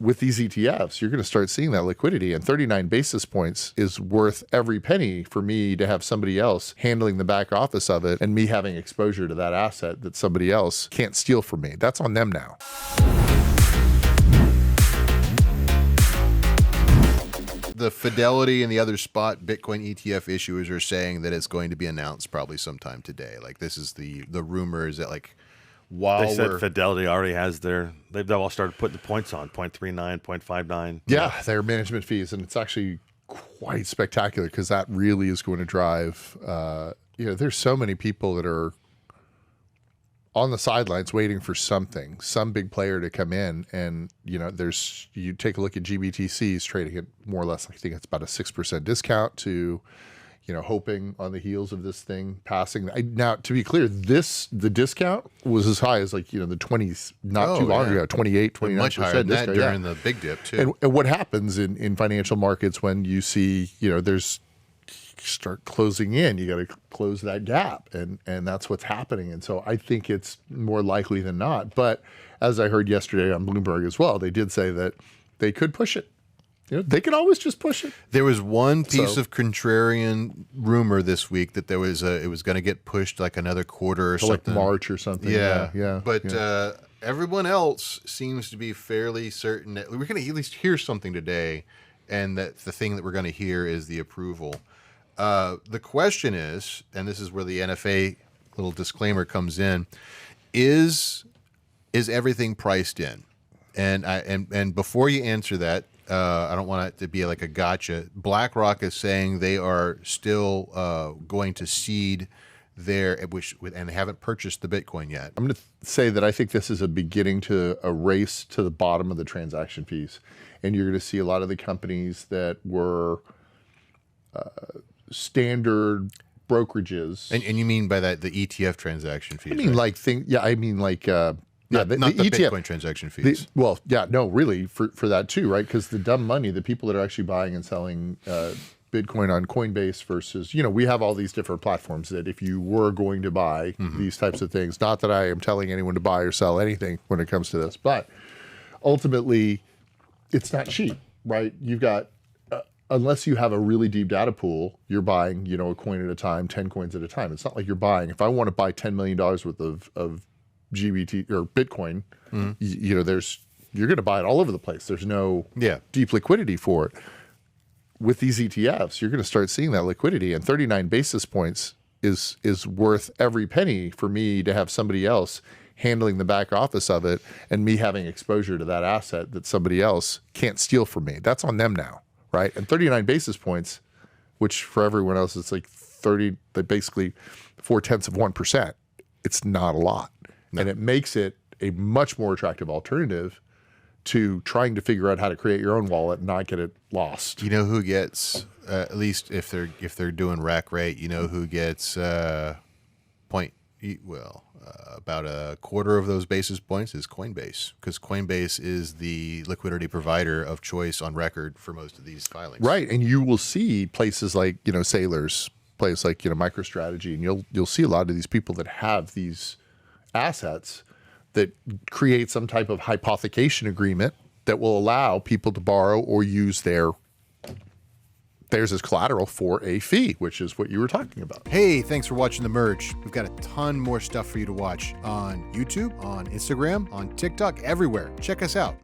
with these ETFs, you're going to start seeing that liquidity, and 39 basis points is worth every penny for me to have somebody else handling the back office of it and me having exposure to that asset that somebody else can't steal from me. That's on them now. The Fidelity and the other spot Bitcoin ETF issuers are saying that it's going to be announced probably sometime today. Like, this is the rumor is that, like, while they said Fidelity already has they've all started putting the points on 0.39, 0.59. Yeah, their management fees, and it's actually quite spectacular because that really is going to drive. There's so many people that are on the sidelines waiting for some big player to come in, and you take a look at GBTC's trading at more or less, I think it's about a 6% discount to, hoping on the heels of this thing passing. Now, to be clear, the discount was as high as the 20s, not too long ago, 28, 29%. Much higher than that during the big dip too. And what happens in financial markets when you see, there's start closing in, you got to close that gap, and that's what's happening. And so I think it's more likely than not. But as I heard yesterday on Bloomberg as well, they did say that they could push it. They could always just push it. There was one piece of contrarian rumor this week that it was going to get pushed like another quarter or something, like March or something. Yeah. But everyone else seems to be fairly certain that we're going to at least hear something today, and that the thing that we're going to hear is the approval. The question is, and this is where the NFA little disclaimer comes in, is everything priced in? And before you answer that, I don't want it to be like a gotcha. BlackRock is saying they are still going to seed and they haven't purchased the Bitcoin yet. I'm going to say that I think this is a beginning to a race to the bottom of the transaction fees, and you're going to see a lot of the companies that were standard brokerages. And you mean by that the ETF transaction fees? I mean, right? Not the ETF, Bitcoin transaction fees. Really for that too, right? Because the dumb money, the people that are actually buying and selling Bitcoin on Coinbase versus, we have all these different platforms that if you were going to buy these types of things, not that I am telling anyone to buy or sell anything when it comes to this, but ultimately it's not cheap, right? You've got, unless you have a really deep data pool, you're buying, a coin at a time, 10 coins at a time. It's not like you're buying, if I want to buy $10 million worth of GBT or Bitcoin, you're going to buy it all over the place. There's no deep liquidity for it. With these ETFs, you're going to start seeing that liquidity, and 39 basis points is worth every penny for me to have somebody else handling the back office of it and me having exposure to that asset that somebody else can't steal from me. That's on them now, right? And 39 basis points, which for everyone else it's like basically 0.4%. It's not a lot. No. And it makes it a much more attractive alternative to trying to figure out how to create your own wallet and not get it lost. You know who gets, at least if they're doing rack rate, who gets about a quarter of those basis points is Coinbase, because Coinbase is the liquidity provider of choice on record for most of these filings. Right, and you will see places like Sailors, places like MicroStrategy, and you'll see a lot of these people that have these assets that create some type of hypothecation agreement that will allow people to borrow or use theirs as collateral for a fee, which is what you were talking about. Hey, thanks for watching The Merge. We've got a ton more stuff for you to watch on YouTube, on Instagram, on TikTok, everywhere. Check us out.